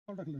टाकलं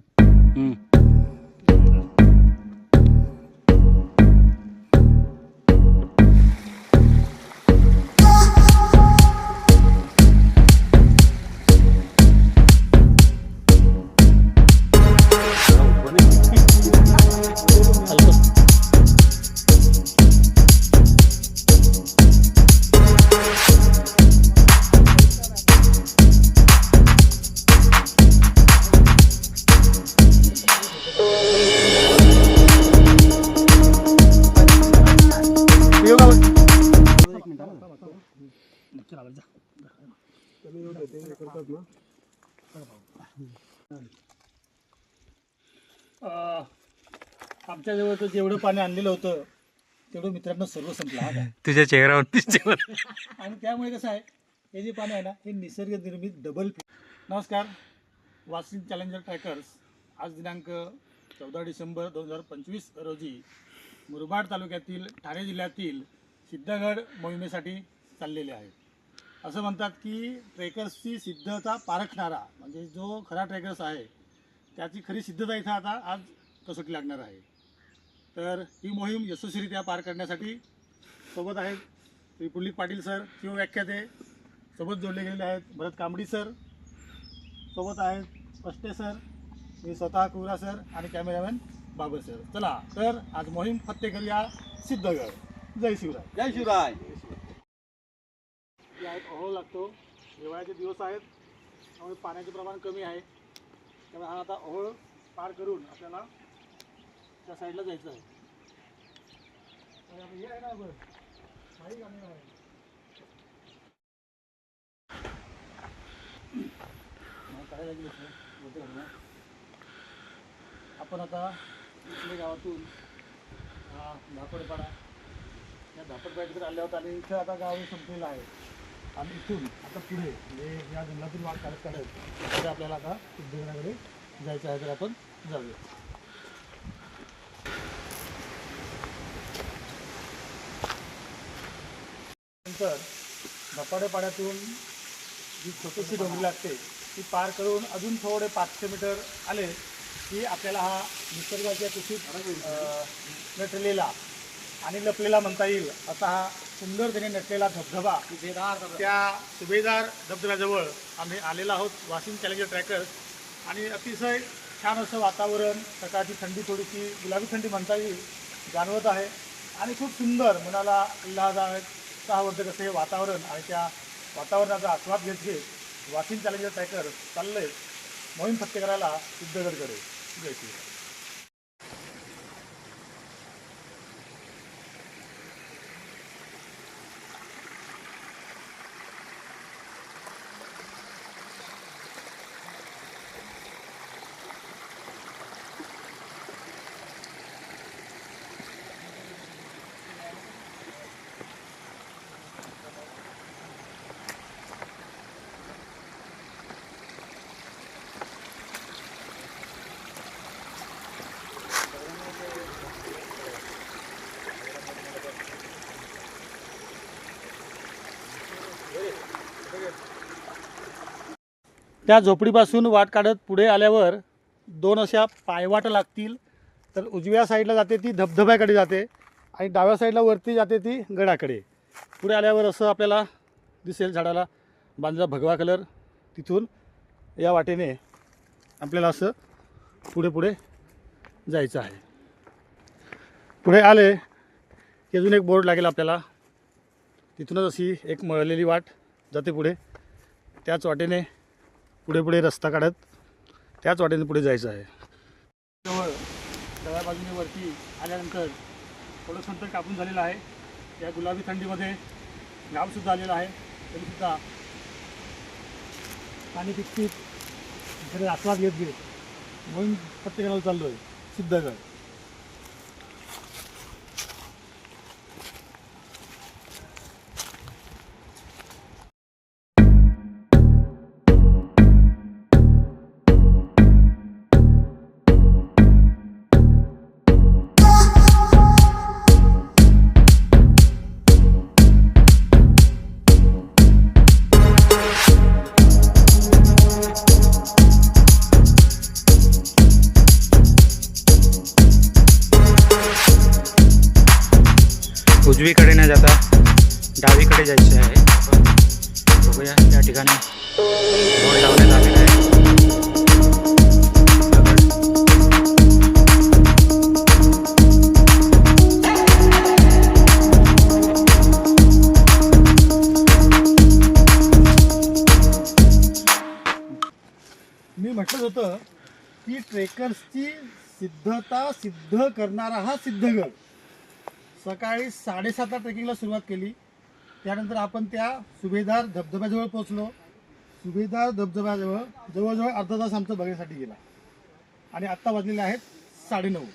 आमच्याजवळ तर जेवढं पाणी आणलेलं होतं तेवढं मित्रांनो सर्व संपलं हा काय. तुझ्या चेहऱ्यावर आणि त्यामुळे कसं आहे हे जे पाणी आहे ना हे निसर्ग निर्मित डबल. नमस्कार, वाशिम चॅलेंजर ट्रॅकर्स आज दिनांक 14 डिसेंबर 2025 रोजी मुरबाड तालुक्यातील ठाणे जिल्ह्यातील सिद्धगड मोहिमेसाठी चाललेले आहे. असं म्हणतात की ट्रेकर्सची सिद्धता पारखणारा म्हणजे जो खरा ट्रेकर्स आहे त्याची खरी सिद्धता इथं आता आज कसोटी लागणार आहे. तर ही मोहीम यशस्वीरित्या पार करण्यासाठी सोबत आहेत श्री पुंडलिक पाटील सर शिवव्याख्याते, सोबत जोडले गेलेले आहेत भरत कांबडी सर, सोबत आहेत पष्टे सर, मी स्वतः कुवरा सर आणि कॅमेरामॅन बाबर सर. चला तर आज मोहीम फत्ते करूया सिद्धगड. जय शिवराय. जय शिवराय. जे आहेत ओहळ लागतो, हिवाळ्याचे दिवस आहेत त्यामुळे पाण्याचे प्रमाण कमी आहे. त्यामुळे हा आता ओहळ पार करून आपल्याला त्या साईडला जायचं आहे. तर आता हे आहे ना बरं माहीत आहे. आपण आता इथल्या गावातून धापडपाडा या धापडपाड्याकडे आले आहोत आणि इथं आता गाव संपलेलं आहे. आणि इथून आता पुढे म्हणजे या जंगलातून वाट काढत तर आपल्याला आता सिद्धगडाकडे जायचं आहे. तर आपण जाऊया. नंतर धपाडेपाड्यातून जी छोटीशी डोंगरी लागते ती पार करून अजून थोडे 500 मीटर आले की आपल्याला हा निसर्गाच्या कुशीत नटलेला आणि लपलेला म्हणता येईल असा हा सुंदर त्याने नटलेला धबधबा त्या सुभेदार धबधब्याजवळ आम्ही आलेलो आहोत वाशिम चॅलेंजर ट्रॅकर्स. आणि अतिशय छान असं वातावरण, सकाळची थंडी थोडीशी गुलाबी थंडी म्हणता येईल जाणवत आहे आणि खूप सुंदर मनाला उत्साहवर्धक असं हे वातावरण. आणि त्या वातावरणाचा आस्वाद घेत घेत वाशिम चॅलेंजर ट्रॅकर्स चाललंय मोहीम फत्ते करायला सिद्धगडकडे. जय श्री. त्या झोपडीपासून वाट काढत पुढे आल्यावर 2 अशा पायवाटा लागतील. तर उजव्या साईडला जाते ती धबधब्याकडे जाते आणि डाव्या साईडला वरती जाते ती गडाकडे. पुढे आल्यावर असं आपल्याला दिसेल झाडाला बांधलेला भगवा कलर. तिथून या वाटेने आपल्याला असं पुढे पुढे जायचं आहे. पुढे आले की अजून एक बोर्ड लागेल आपल्याला. तिथूनच अशी एक मळलेली वाट जाते पुढे. त्याच वाटेने पुढे पुढे रस्ता काढत त्याच वाटेने पुढे जायचं आहे. जवळ डाव्या बाजूने वरती आल्यानंतर थोडंसं अंतर कापून झालेलं आहे. या गुलाबी थंडीमध्ये घामसुद्धा आलेला आहे तरीसुद्धा पाणी पिकपीक इकडे आस्वाद घेत घेत म्हणून प्रत्येकाला चाललो आहे सिद्धगड. उजवीकडे न जाता डावीकडे जायचे आहे. आपण बघूया त्या ठिकाणी बोर्ड लावण्यात आलेला आहे. मी म्हटलं होतं की ट्रेकर्सची सिद्धता सिद्ध करणारा हा सिद्धगड. सकाळी 7:30ला ट्रेकिंगला सुरुवात केली. त्यानंतर आपण त्या सुभेदार धबधब्याजवळ पोहोचलो. सुभेदार धबधब्याजवळ जवळजवळ अर्धा तास आमचं बघण्यासाठी गेला आणि आत्ता वाजलेले आहेत 9:30.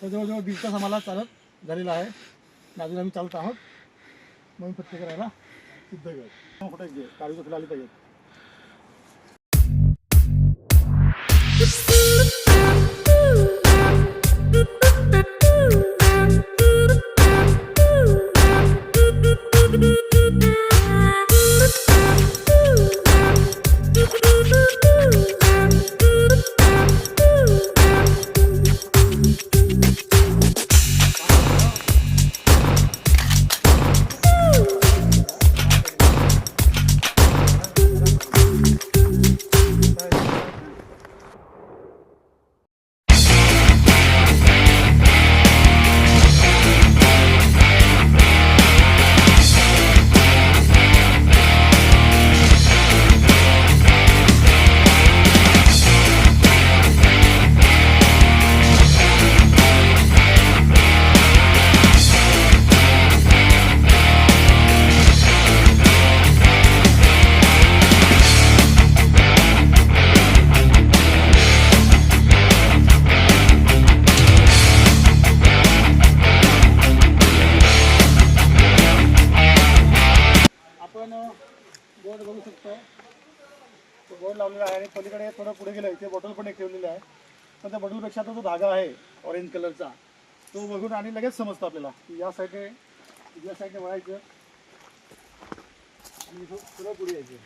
तर जवळजवळ 1.5 तास आम्हाला चालत झालेला आहे. अजून आम्ही चालत आहोत. म्हणून पत्ते करायला सिद्धगड कुठे घे काळीचं फुलं आली पाहिजेत. बोर्ड बघू शकतो. तो बोर्ड लावलेला आहे आणि पलीकडे थोडं पुढे गेलं इथे बॉटल पण एक ठेवलेली आहे. पण त्या बॉटलपेक्षा तो धागा आहे ऑरेंज कलरचा तो बघून आणि लगेच समजतं आपल्याला की या साईडने वळायचं आणि थोडं पुढे यायचं.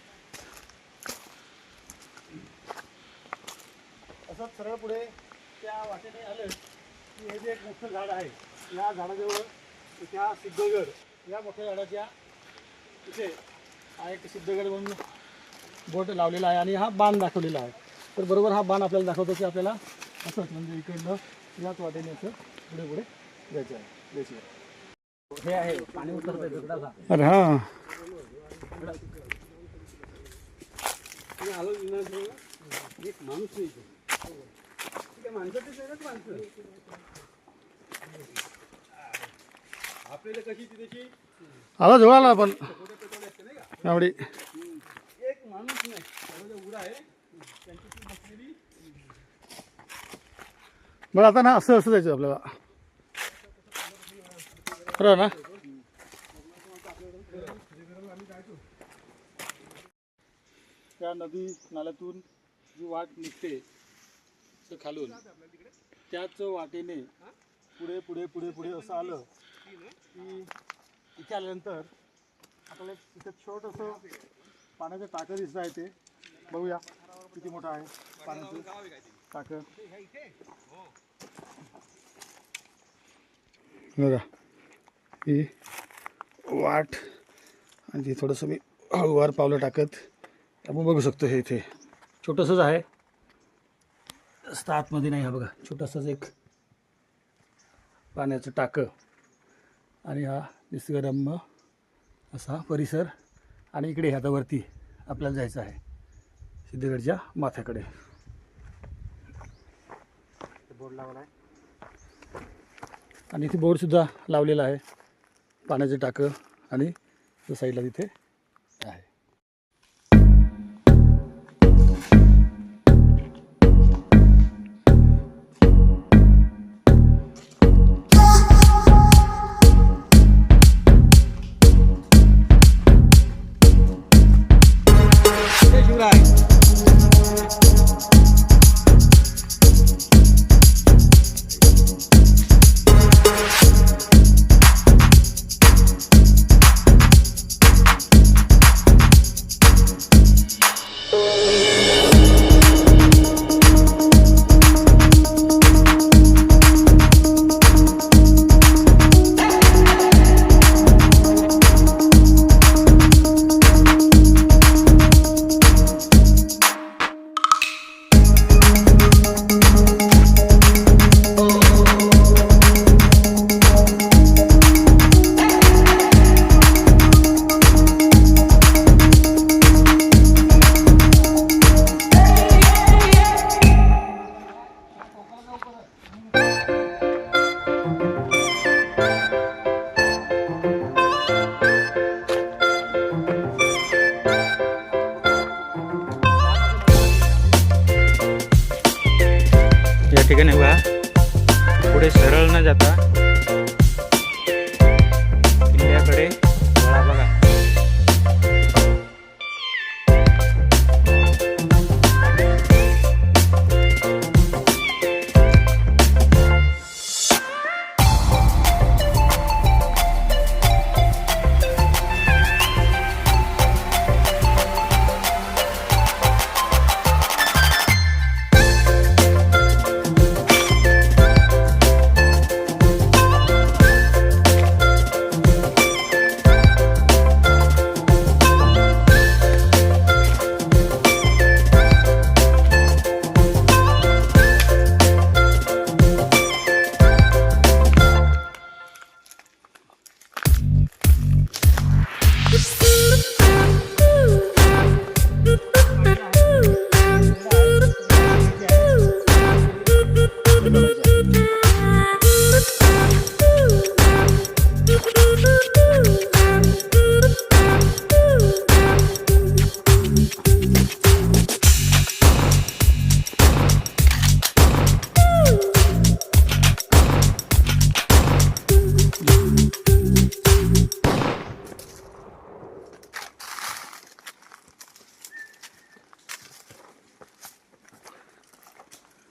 असंच सरळ पुढे त्या वाटेने आलं की हे जे एक मोठं झाड आहे या झाडाजवळ त्या सिद्धगड या मोठ्या झाडाच्या इथे हा एक सिद्धगड म्हणून बोट लावलेला आहे आणि हा बाण दाखवलेला आहे. तर बरोबर हा बाण आपल्याला दाखवतो की आपल्याला असंच म्हणजे इकडनं याच वाटेने असं पुढे पुढे जायचं आहे. हे आहे पाणी उतरतं. अरे हां एक माणूस नाही आपल्याला कशी तिथे आला जवळ आला आपण आवडी एक माणूस नाही उडा आहे त्यांची बसलेली. बरं आता ना असं जायचं आपल्याला बरोबर ना. त्या नदी नाल्यातून जी वाट निघते खालून त्याच वाटेने पुढे पुढे पुढे पुढे असं आलं की इथे आल्यानंतर आपल्याला तिथे छोटंसं पाण्याचं टाकं दिसतं आहे. ते बघूया किती मोठं आहे पाण्याचं टाकं. बघा ही वाट आणि थोडंसं मी हळूवार पावलं टाकत आपण बघू शकतो. हे इथे छोटंसंच आहे जास्त आतमध्ये नाही. हा बघा छोटंसंच एक पाण्याचं टाकं आणि हा निसर्गरम्य असा परिसर. आणि इकडे आता वरती आपल्याला जायचं आहे सिद्धगडच्या माथ्याकडे. बोर्ड लावला आहे आणि इथे बोर्डसुद्धा लावलेला आहे पाण्याचं टाकं आणि साईडला तिथे आहे. ठिकाणी बघा पुढे सरळ न जाता किल्ल्याकडे वळा बघा.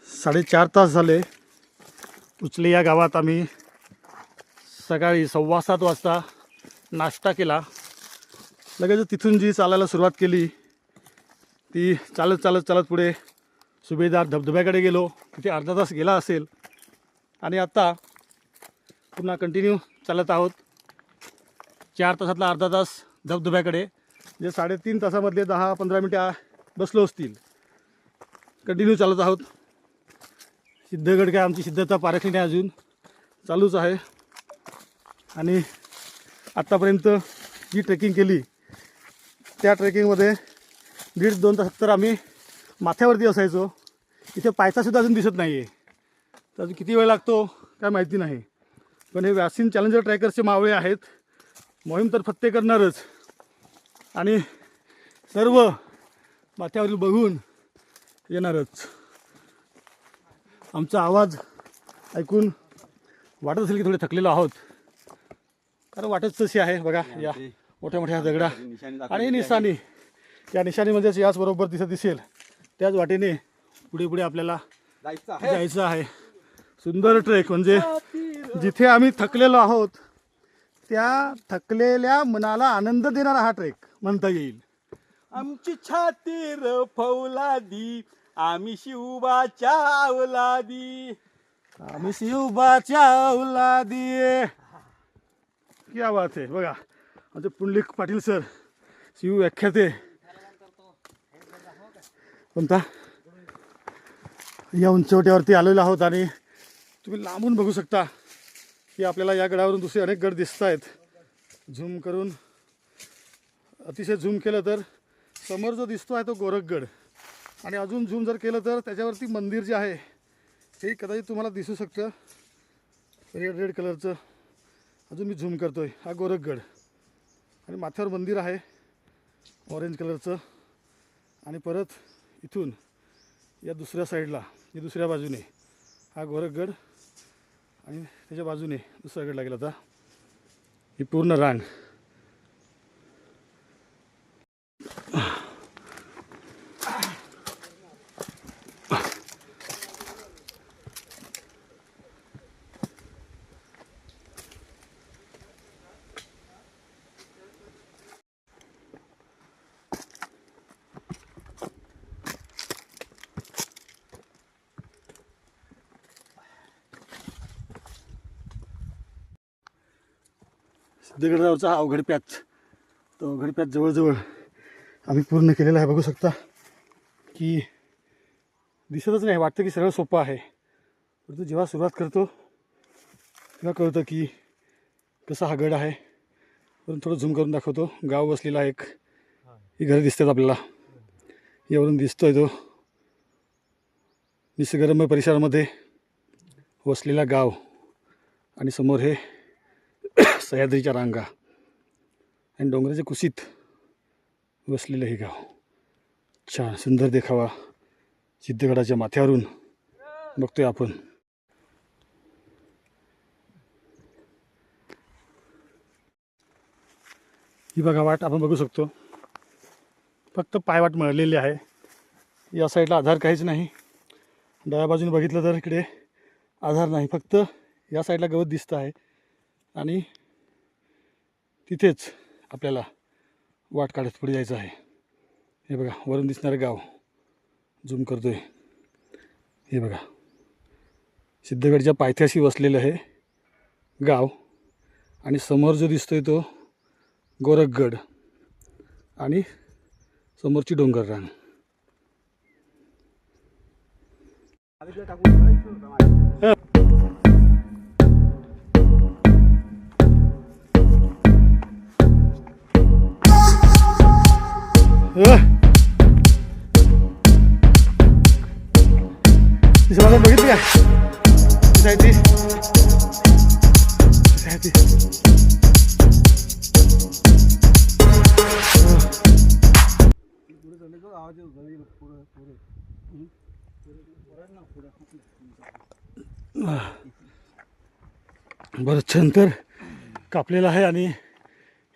साडेचार तास झाले उचले या गावात. आम्ही सकाळी 6:15 वाजता नाश्ता केला. लगेच तिथून जी चालायला सुरुवात केली ती चालत चालत चालत पुढे सुभेदार धबधब्याकडे गेलो. तिथे अर्धा तास गेला असेल आणि आता पुन्हा कंटिन्यू चालत आहोत. 4 तासातला अर्धा तास धबधब्याकडे, जे 3.5 तासामधले 10-15 मिनटं बसलो असतील. कंटिन्यू चालत आहोत. सिद्धगड काय आमची सिद्धता पारखली नाही, अजून चालूच आहे. आणि आत्तापर्यंत जी ट्रेकिंग केली त्या ट्रेकिंगमध्ये 1.5-2 तास तर आम्ही माथ्यावरती असायचो. इथे पायथासुद्धा अजून दिसत नाही आहे. तर अजून किती वेळ लागतो काय माहिती नाही. पण हे व्यासीन चॅलेंजर ट्रॅकर्सचे मावळे आहेत. मोहीम तर फत्ते करणारच आणि सर्व माथ्यावरील बघून येणारच. आमचा आवाज ऐकून वाटत असेल की थोडे थकलेलो आहोत, कारण वाटच तशी आहे. बघा या मोठ्या मोठ्या दगडा आणि निशाणी, या निशाणीमध्येच याचबरोबर दिसेल त्याच वाटेने पुढे पुढे आपल्याला जायचं आहे. सुंदर ट्रेक, म्हणजे जिथे आम्ही थकलेलो आहोत त्या थकलेल्या मनाला आनंद देणारा हा ट्रेक म्हणता येईल. आमची छाती फौलादी, आम्ही शिवबाच्या औलादी, आम्ही शिवबाच्या औलादी. क्या बात आहे. बघा आमचे पुंडलिक पाटील सर, शिव व्याख्याते. कोणता या उंचवट्यावरती आलेलो आहोत आणि तुम्ही लांबून बघू शकता की आपल्याला या गडावरून दुसरे अनेक गड दिसत आहेत. झूम करून अतिशय झूम केलं तर समोर जो दिसतो आहे तो गोरखगड, आणि अजून झूम जर केलं तर त्याच्यावरती मंदिर जे आहे ते कदाचित तुम्हाला दिसू शकतं, रेड कलरचं. अजून मी झूम करतोय, हा गोरखगड आणि माथ्यावर मंदिर आहे ऑरेंज कलरचं. आणि परत इथून या दुसऱ्या साईडला, या दुसऱ्या बाजूने हा गोरखगड आणि त्याच्या बाजूने दुसरा गड लागेल. आता ही पूर्ण रांग. सिद्धगडावरचा हा अवघड पॅच, तो अवघड पॅच जवळजवळ आम्ही पूर्ण केलेला आहे. बघू शकता की दिसतच नाही, वाटतं की सरळ सोपं आहे, परंतु जेव्हा सुरुवात करतो तेव्हा कळतं की कसा हा गड आहे. परंतु थोडं झूम करून दाखवतो. गाव वसलेला एक, ही घरं दिसतात आपल्याला, यावरून दिसतोय तो निसर्गरम्य परिसरामध्ये वसलेला गाव. आणि समोर हे सह्याद्रीच्या रांगा आणि डोंगराचे कुशीत वसलेलं हे गाव. छान सुंदर देखावा सिद्धगडाच्या माथ्यावरून बघतोय आपण. ही बघा वाट आपण बघू शकतो. फक्त पायवाट मिळालेली आहे. या साईडला आधार काहीच नाही. डाव्या बाजूने बघितलं तर इकडे आधार नाही. फक्त या साईडला गवत दिसतं आहे आणि तिथेच आपल्याला वाट काढत पुढे जायचं आहे. हे बघा वरून दिसणारं गाव झूम करतोय. हे बघा सिद्धगडच्या पायथ्याशी वसलेलं हे गाव आणि समोर जो दिसतोय तो गोरखगड आणि समोरची डोंगर रांग. बघितली का ती बरंच अंतर कापलेलं आहे आणि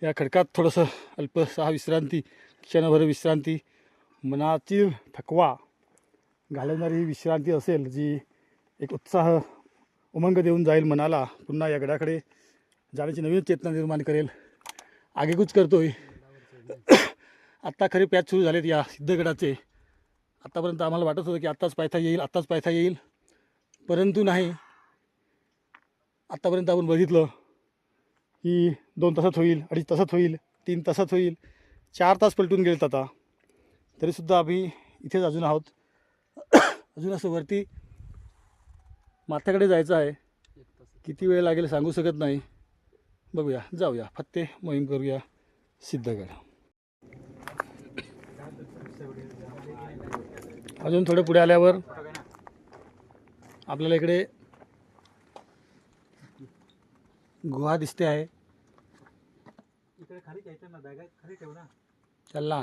या खडकात थोडंसं अल्पसा विश्रांती, क्षणभर विश्रांती, मनातील थकवा घालवणारी ही विश्रांती असेल, जी एक उत्साह उमंग देऊन जाईल मनाला. पुन्हा या गडाकडे जाण्याची नवीन चेतना निर्माण करेल. आगेकूच करतोय. आत्ता खरे पॅच सुरू झालेत या सिद्धगडाचे. आत्तापर्यंत आम्हाला वाटत होतं की आत्ताच पायथा येईल, परंतु नाही. आत्तापर्यंत आपण बघितलं की 2 तासात होईल, 2.5 तासात होईल, 3 तासात होईल, 4 तास पलटून गेलेत आता. तरीसुद्धा आम्ही इथेच अजून आहोत. अजून असं वरती माथ्याकडे जायचं आहे. किती वेळ लागेल सांगू शकत नाही. बघूया, जाऊया, फत्ते मोहीम करूया सिद्धगड. अजून थोडं पुढे आल्यावर आपल्याला इकडे गुहा दिसते आहे. इकडे खाली जायचं ना, बॅगा खाली ठेव ना. चल ना.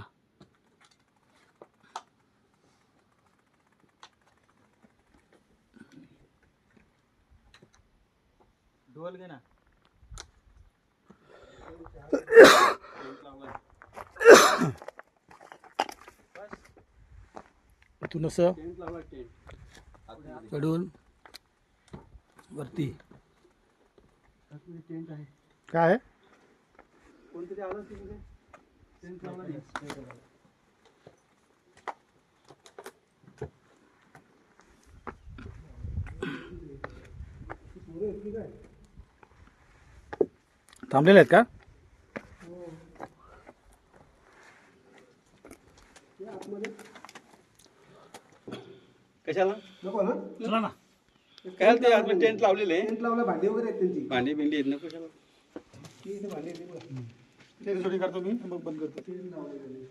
डोल घे ना. इथून असं टेंट लावला, टेंट चढून वरती टेंट आहे. काय आहे? कोणतरी आलं तिकडे टेंट लावला नाही. थांबलेले आहेत का? कशाला नको ना चला ना. काय ते आतमध्ये टेंट लावलेले. टेंट लावला, भांडी वगैरे आहेत त्यांची. भांडी बिंडी आहेत ना, कशाला. ती इथे भांडी आहेत, ती बघ. ते शूटिंग करतो मी, मग बंद करतो. टेंट लावले त्यांनी.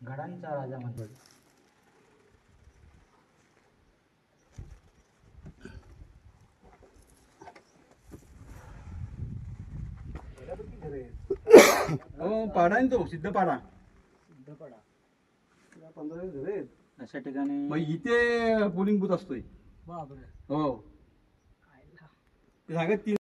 घडांचा राजा म्हणतात. हो, पाडा आहे तो सिद्ध पाडा. 15 घरे आहेत. अशा ठिकाणी मग इथे पोलिंग बूथ असतोय. हो, ते सांगत 3.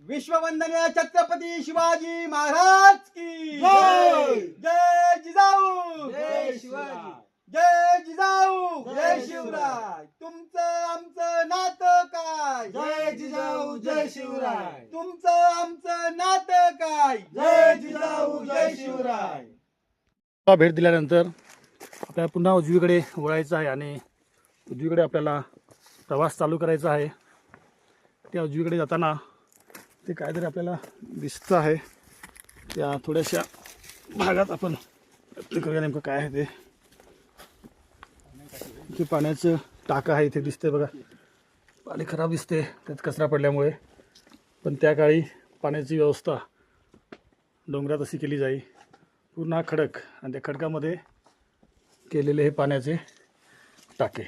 विश्ववंदनीय छत्रपती शिवाजी महाराज की जय. जय जिजाऊ, जय शिवाजी. जय जिजाऊ, जय शिवराय. तुमचं आमचं नातं काय? जय जिजाऊ, जय शिवराय. तुमचं आमचं नातं काय? जय जिजाऊ, जय शिवराय. भेट दिल्यानंतर आपल्याला पुन्हा उजवीकडे वळायचं आहे आणि उजवीकडे आपल्याला प्रवास चालू करायचा आहे. त्या उजवीकडे जाताना ते काहीतरी आपल्याला दिसतं आहे. त्या थोड्याशा भागात आपण प्रयत्न करूया नेमकं काय आहे ते. इथे पाण्याचं टाकं आहे, इथे दिसतंय बघा. पाणी खराब दिसते त्यात कचरा पडल्यामुळे, पण त्या काळी पाण्याची व्यवस्था डोंगरात अशी केली जाई. पूर्ण खडक आणि त्या खडकामध्ये केलेले हे पाण्याचे टाके.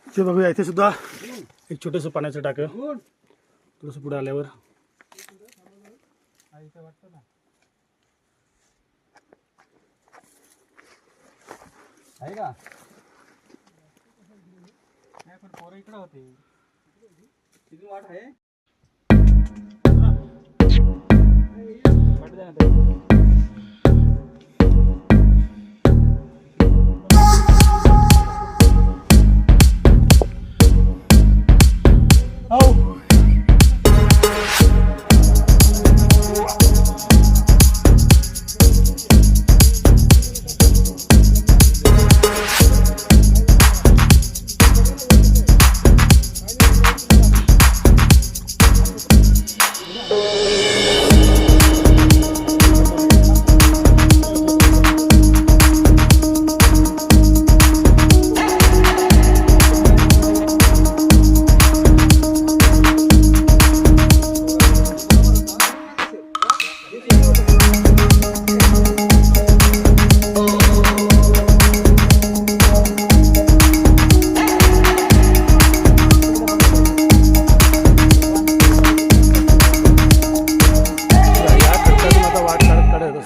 इथे बघूया, इथे सुद्धा एक छोटंसं पाण्याचं टाकं. थोडंसं पुढे आल्यावर आहे का? नाही पण पोरं इकडं होते. तिथून वाट आहे. वाट द्या ना ताई.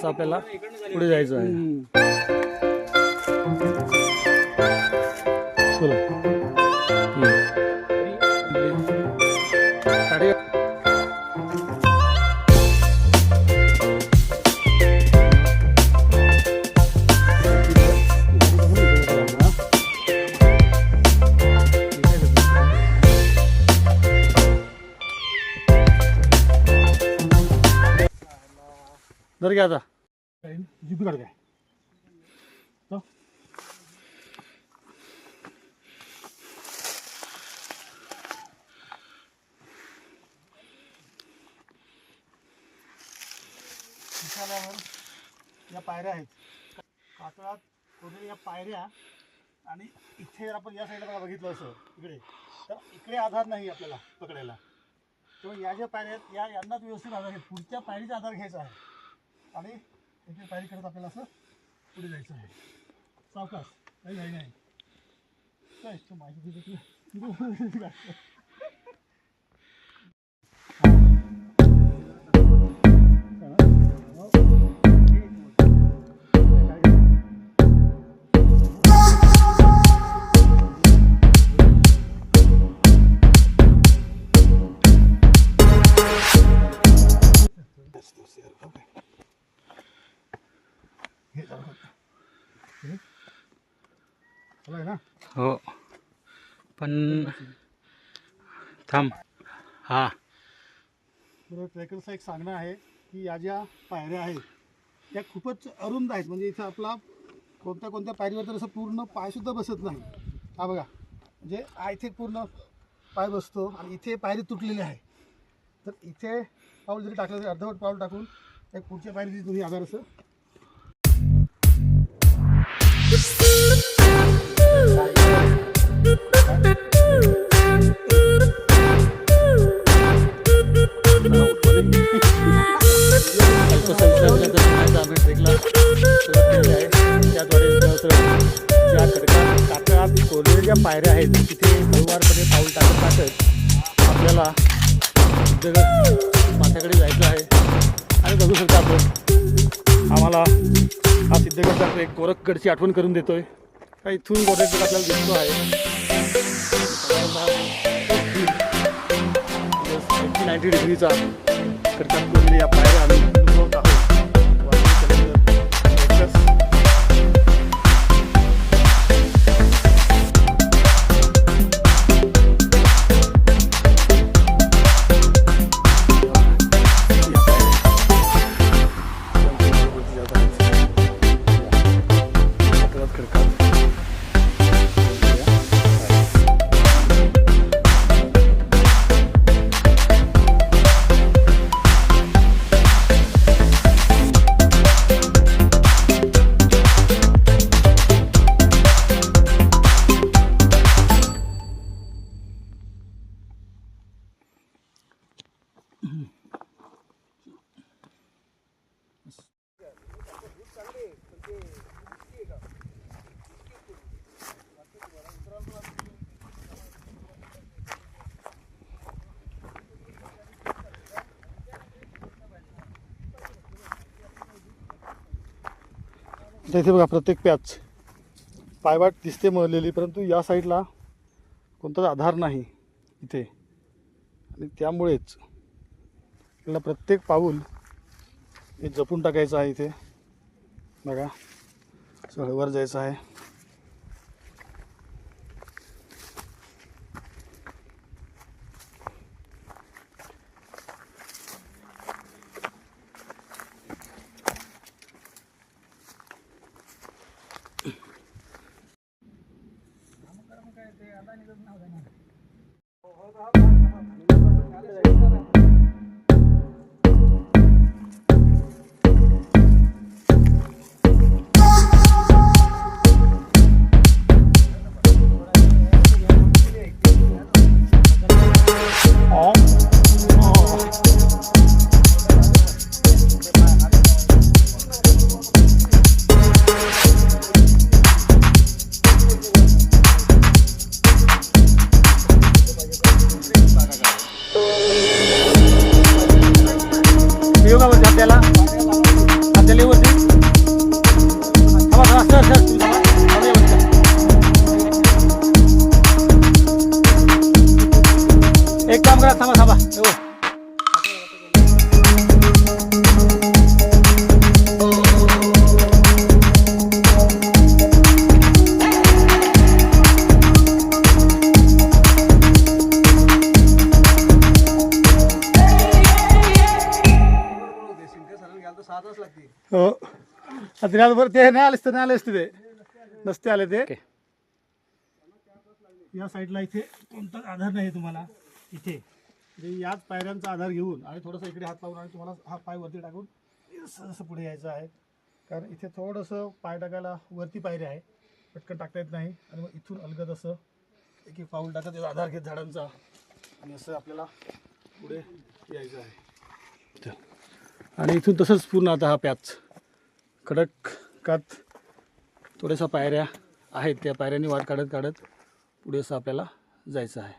आपल्याला पुढे जायचं आहे. बोला. गाडी दर घ्या आता. जीपी काढ काय या पायऱ्या आहेत, कातळात कोरलेल्या या पायऱ्या. आणि इथे जर आपण या साईडला बघा बघितलं असं इकडे, तर इकडे आधार नाही आपल्याला पकडायला. तेव्हा या ज्या पायऱ्या आहेत या यांनाच व्यवस्थित आधार घेत पुढच्या पायरीचा आधार घ्यायचा आहे. आणि इथे पायरी करत आपल्याला असं पुढे जायचं आहे. सावकाश, काही घाई नाही. काय तू माहिती दिली ना. हो पण थांब. हा बरोबर. ट्रेकरचं एक सांगणं आहे की या ज्या पायऱ्या आहेत त्या खूपच अरुंद आहेत. म्हणजे इथं आपला कोणत्या कोणत्या पायरीवर तर असं पूर्ण पायसुद्धा बसत नाही. हा बघा, म्हणजे इथे पूर्ण पाय बसतो आणि इथे पायरी तुटलेली आहे. तर इथे पाऊल जरी टाकलं तरी अर्धवट पाऊल टाकून एक पुढच्या पायरीची तुम्ही आधार असं ज्या खडकात कातळात कोरलेल्या ज्या पायऱ्या आहेत तिथे हळूवारपणे पाऊल टाकत टाकत आपल्याला सिद्धगड माथ्याकडे जायचं आहे. आणि बघू शकता आपण आम्हाला हा सिद्धगडचा ट्रेक गोरखगडची आठवण करून देतोय. का इथून गोरखगड आपल्याला दिसतो आहे. 90 डिग्रीचा खडकात कोरलेल्या या पायऱ्या आम्ही अनुभवत आहोत. आता इथे बघा प्रत्येक पॅच पायवाट दिसते मळलेली, परंतु या साईडला कोणताच आधार नाही इथे, आणि त्यामुळेच आपल्याला प्रत्येक पाऊल हे जपून टाकायचं आहे. इथे बघा चढवर जायचं आहे. आपल्याला आपल्याला वरती थांबा थांबा सर सर तुम्ही थांबा. एक काम करा, थांबा थांबा. हो बरोबर, ते नाही आले असते ते नसते आले ते. या साईडला इथे कोणताच आधार नाही तुम्हाला. इथे म्हणजे याच पायऱ्यांचा आधार घेऊन आणि थोडंसं इकडे हात लावून आणि तुम्हाला हा पाय वरती टाकून असं पुढे यायचं आहे. कारण इथे थोडंसं पाय टाकायला वरती पायरी आहे, पटकन टाकता येत नाही. आणि मग इथून अलगद असं एक एक पाऊल टाकत आधार घेत झाडांचा आणि असं आपल्याला पुढे यायचं आहे. आणि इथून तसंच पूर्ण आता हा पॅच कडक कात थोड्याशा पायऱ्या आहेत, त्या पायऱ्यांनी वाट काढत काढत पुढे असं आपल्याला जायचं आहे.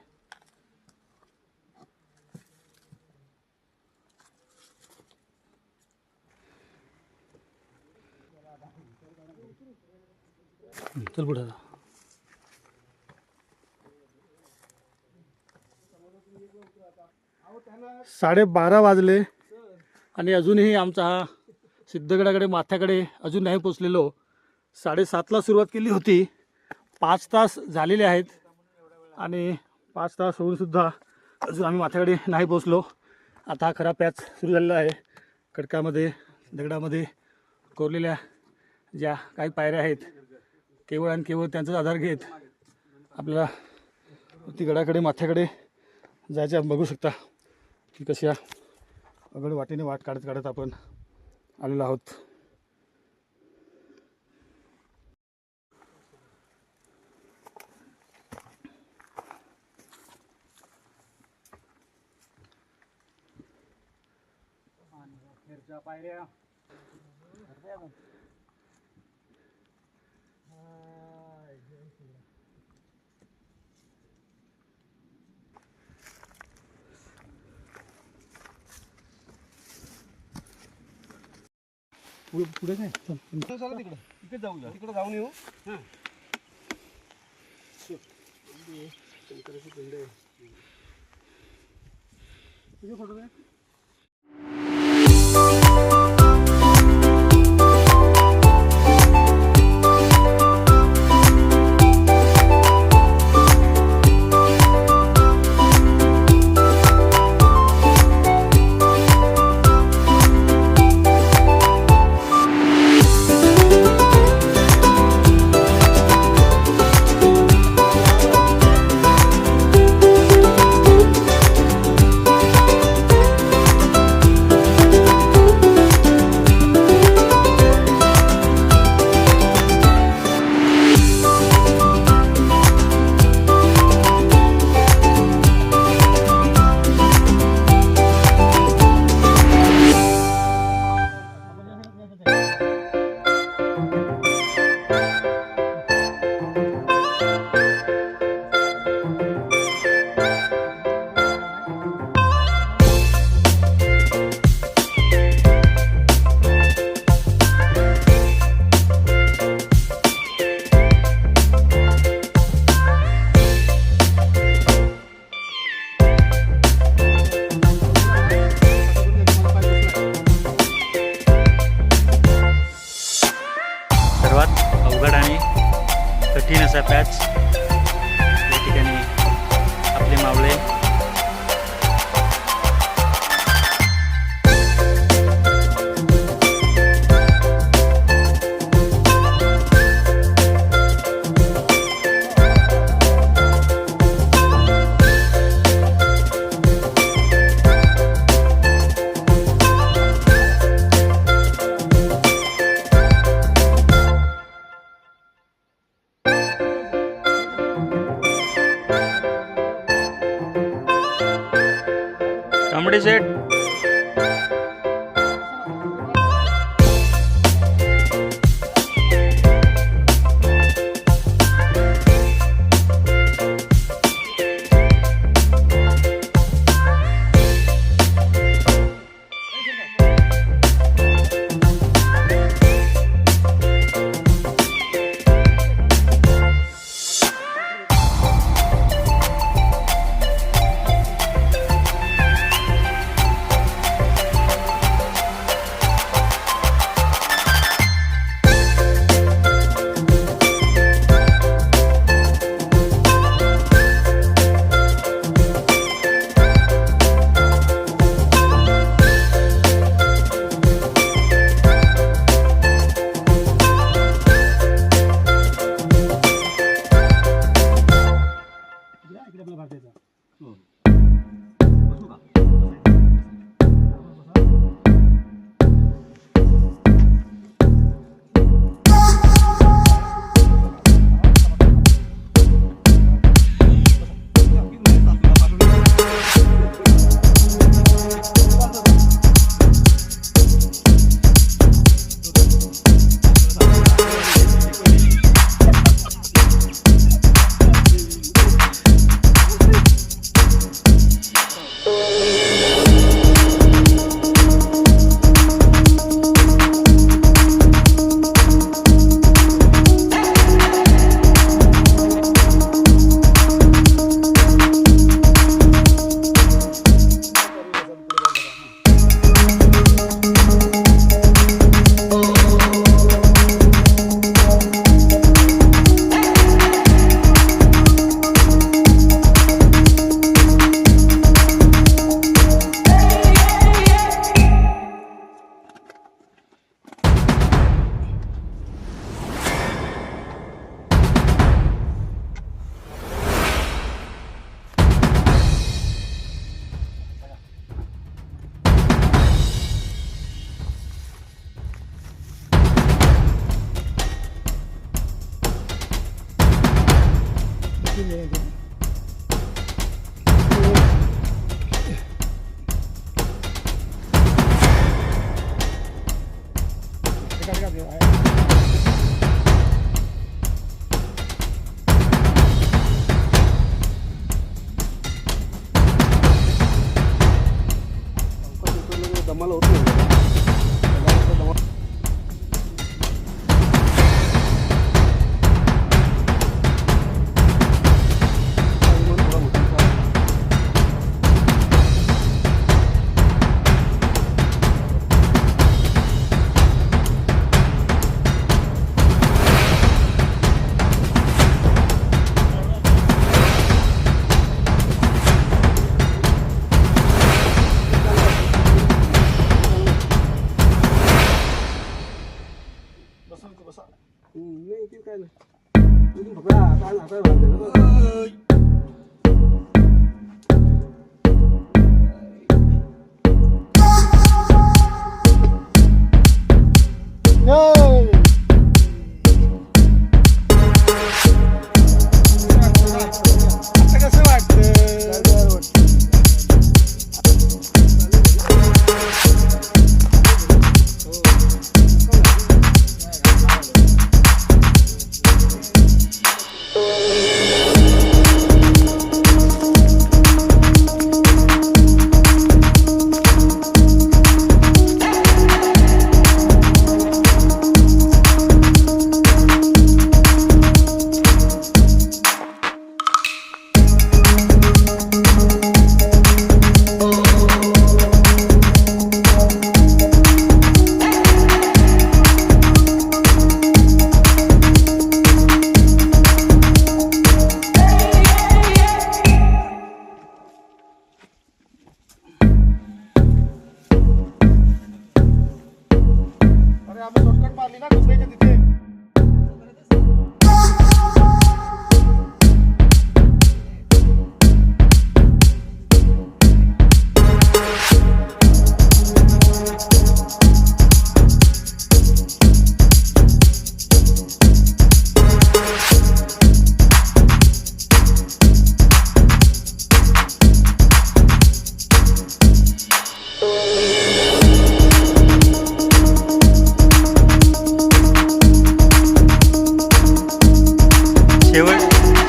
चल पुढे. 12:30 वाजले आणि अजूनही आमचा हा सिद्धगडाकडे माथ्याकडे अजून नाही पोचलेलो. 7:30ला सुरुवात केली होती, 5 तास झालेले आहेत आणि 5 तास होऊनसुद्धा अजून आम्ही माथ्याकडे नाही पोचलो. आता हा खरा पॅच सुरू झालेला आहे. खडकामध्ये दगडामध्ये कोरलेल्या ज्या काही पायऱ्या आहेत, केवळ आणि केवळ त्यांचाच आधार घेत आपल्याला ती गडाकडे माथ्याकडे जायचं. बघू शकता की कशा अगड वाटेने वाट काढत काढत आपण आलेलो आहोत. पायऱ्या पुढे काय तिकडे जाऊया, तिकडे जाऊन येऊ. फोटो काय कठीण असा पॅच या ठिकाणी आपले मावळे तांबडे शेठ दमाला होत नाही. नाही ते काय नाही फक्त काय ना कसं वाटतं? मारली ना कुंभेच्या तिथे.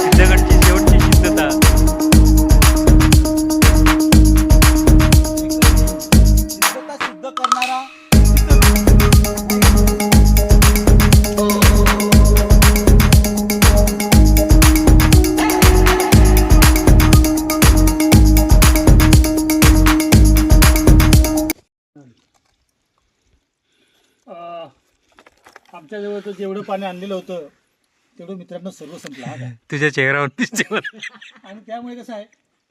सिद्धगडची शेवटची सिद्धता. सिद्धता सिद्ध करणारा आमच्याजवळ जेवढं पाणी आणलेलं होतं तेवढं मित्रांनो सर्व संपलं हा काय. तुझ्या चेहऱ्यावरती आणि त्यामुळे कसं आहे,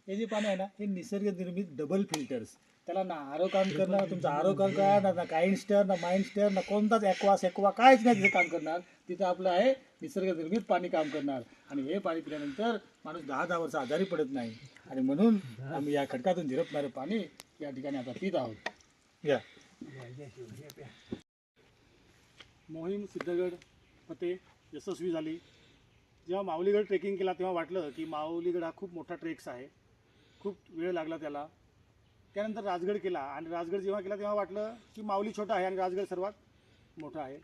हे जे पाणी आहे ना हे निसर्ग निर्मित डबल फिल्टर्स. त्याला ना आरो काम करणार, तुमचा आरो काम करणार ना काइंस्टर ना माइंडस्टर ना कोणताच एक्वा काहीच नाही तिथे काम करणार. तिथं आपलं आहे निसर्ग निर्मित पाणी काम करणार. आणि हे पाणी पिल्यानंतर माणूस 10 वर्ष आजारी पडत नाही. आणि म्हणून आम्ही या खडकातून झिरपणारं पाणी या ठिकाणी आता पित आहोत. या मोहीम सिद्धगड फते यशस्वी झाली. जेव्हा माऊलीगड ट्रेकिंग केला तेव्हा वाटलं की माऊलीगड हा खूप मोठा ट्रेक्स आहे, खूप वेळ लागला त्याला. त्यानंतर राजगड केला आणि राजगड जेव्हा केला तेव्हा वाटलं की माऊली छोटा आहे आणि राजगड सर्वात मोठा आहे.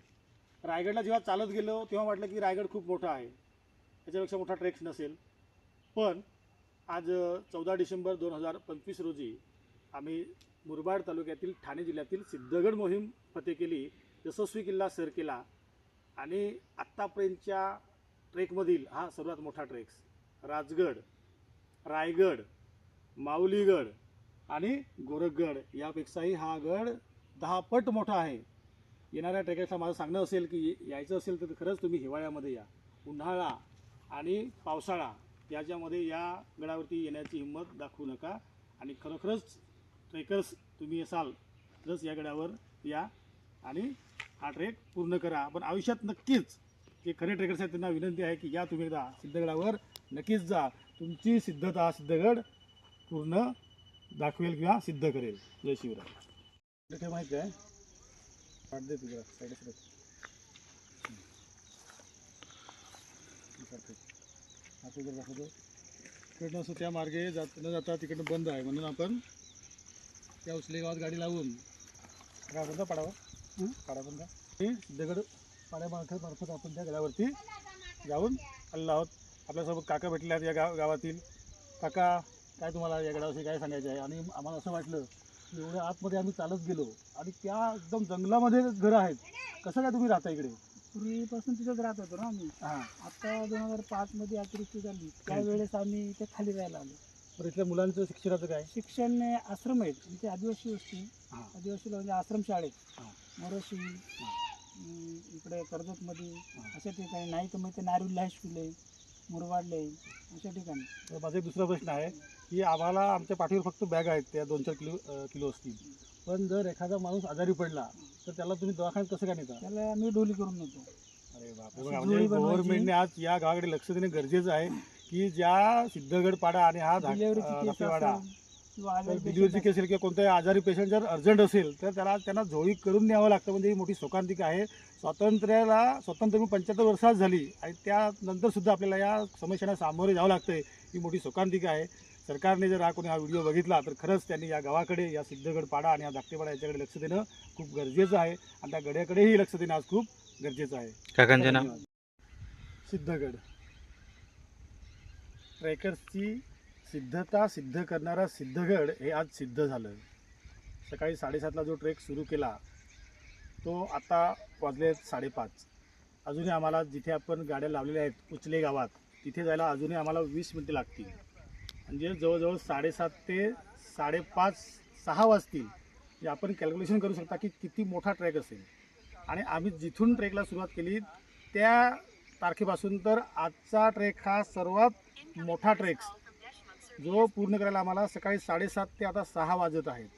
रायगडला जेव्हा चालत गेलो तेव्हा वाटलं की रायगड खूप मोठा आहे, त्याच्यापेक्षा मोठा ट्रेक्स नसेल. पण आज 14 डिसेंबर 2025 रोजी आम्ही मुरबाड तालुक्यातील ठाणे जिल्ह्यातील सिद्धगड मोहीम फते केली, यशस्वी किल्ला सर केला. आणि आत्तापर्यंतच्या ट्रेकमधील हा सर्वात मोठा ट्रेक्स. राजगड, रायगड, माऊलीगड आणि गोरखगड यापेक्षाही हा गड 10 पट मोठा आहे. येणाऱ्या ट्रेकर्सला माझं सांगणं असेल की यायचं असेल तर खरंच तुम्ही हिवाळ्यामध्ये या. उन्हाळा आणि पावसाळा याच्यामध्ये या गडावरती येण्याची हिंमत दाखवू नका. आणि खरोखरच ट्रेकर्स तुम्ही असाल तरच या गडावर या आणि हा ट्रेक पूर्ण करा. पण आयुष्यात नक्कीच जे खरे ट्रेकर्स आहेत त्यांना विनंती आहे की या तुम्ही एकदा सिद्धगडावर नक्कीच जा. तुमची सिद्धता सिद्धगड पूर्ण दाखवेल किंवा सिद्ध करेल. जय शिवराय. काय माहिती आहे वाट दे तुझ्या साईड दाखवतो. तिकडनं असं त्या मार्गे न जाता तिकडनं बंद आहे म्हणून आपण त्या उचले गावात गाडी लावून बंद पाडावं पाडाबंद सिद्धगड पाड्यामार्फत आपण त्या गडावरती जाऊन आलेलो आहोत. आपल्यासोबत काका भेटले आहेत या गावातील. काका, काय तुम्हाला या गडाविषयी काय सांगायचं आहे? आणि आम्हाला असं वाटलं की एवढ्या आतमध्ये आम्ही चालत गेलो आणि त्या एकदम जंगलामध्ये घरं आहेत. कसं काय तुम्ही राहता इकडे? पूर्वीपासून तिथंच राहत होतो ना आम्ही. हां, आता 2005 मध्ये अतिवृष्टी झाली त्यावेळेस आम्ही इथे खाली राहायला आलो. बरं इथल्या मुलांचं शिक्षणाचं काय? शिक्षण आश्रम आहेत म्हणजे आदिवासी वस्ती, हां. आदिवासी म्हणजे आश्रम शाळेत हां. मोरोशी, इकडे कर्जतमध्ये अशा ठिकाणी, नाही तर मग ते नारुल हायस्कूल आहे, मुरबाडले अशा ठिकाणी. तर माझा एक दुसरा प्रश्न आहे की आम्हाला आमच्या पाठीवर फक्त बॅग आहेत त्या 2-4 किलो असतील. पण जर एखादा माणूस आजारी पडला तर त्याला तुम्ही दवाखान्यात कसं काय नेता? त्याला आम्ही डोली करून नेतो. अरे बापरे. अशी बघा, जोडी म्हणजे बनवायची. गव्हर्नमेंटने आज या गावाकडे लक्ष देणे गरजेचं आहे की ज्या सिद्धगड पाडा आणि हा डिलेवरीची केस धापेवाडा असेल किंवा आजारी डिलिव्हरीची patient केस असेल किंवा कोणत्याही आजारी पेशंट जर अर्जंट असेल तर त्यांना झोळी करून न्यावं लागतं. म्हणजे ही मोठी शोकांतिका आहे. स्वातंत्र्य 75 वर्षात झाली आणि त्यानंतर सुद्धा आपल्याला या समस्यांना सामोरे जावं लागतंय. ही मोठी शोकांतिका आहे. सरकारने जर कोणी हा व्हिडिओ बघितला तर खरंच त्यांनी या गावाकडे, या सिद्धगड पाडा आणि या धाकटेपाडा याच्याकडे लक्ष देणं खूप गरजेचं आहे. आणि त्या गड्याकडेही लक्ष देणं आज खूप गरजेचं आहे. काकांचे नाव? सिद्धगड ट्रेकर्सची सिद्धता सिद्ध करणारा सिद्धगड हे आज सिद्ध झालं. सकाळी 7:30ला जो ट्रेक सुरू केला तो आता वाजले 5:30. अजूनही आम्हाला जिथे आपण गाड्या लावलेल्या आहेत उचले गावात तिथे जायला अजूनही आम्हाला 20 मिनटं लागतील. म्हणजे जवळजवळ 7:30 ते 5:30-6 वाजतील. म्हणजे आपण कॅल्क्युलेशन करू शकता की किती मोठा ट्रेक असेल. आणि आम्ही जिथून ट्रेकला सुरुवात केली त्या तारखेपासून तर आजचा ट्रेक हा सर्वात मोठा ट्रेक्स जो पूर्ण करायला आम्हाला सकाळी 7:30 ते आता 6 वाजत आहेत.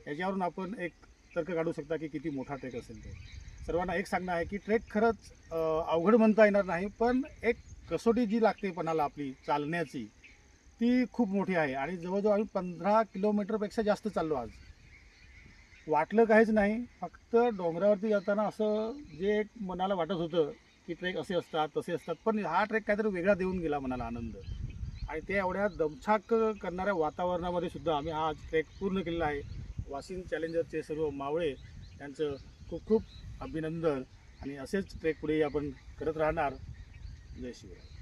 याच्यावरून आपण एक तर्क काढू शकता की किती मोठा ट्रेक असेल ते. सर्वांना एक सांगणं आहे की ट्रेक खरंच अवघड म्हणता येणार नाही, पण एक कसोटी जी लागते पणाला आपली चालण्याची ती खूप मोठी आहे. आणि जवळजवळ आम्ही 15 किलोमीटरपेक्षा जास्त चाललो आज. वाटलं काहीच नाही, फक्त डोंगरावरती जाताना असं जे एक मनाला वाटत होतं की ट्रेक असे असतात तसे असतात, पण हा ट्रेक काहीतरी वेगळा देऊन गेला मनाला आनंद. आणि ते एवढ्या दमछाक करणाऱ्या वातावरणामध्ये सुद्धा आम्ही हा ट्रेक पूर्ण केलेला आहे. वाशिम चॅलेंजरचे सर्व मावळे यांचं खूप खूप अभिनंदन. आणि असेच ट्रेक पुढे आपण करत राहणार. जय शिवराय.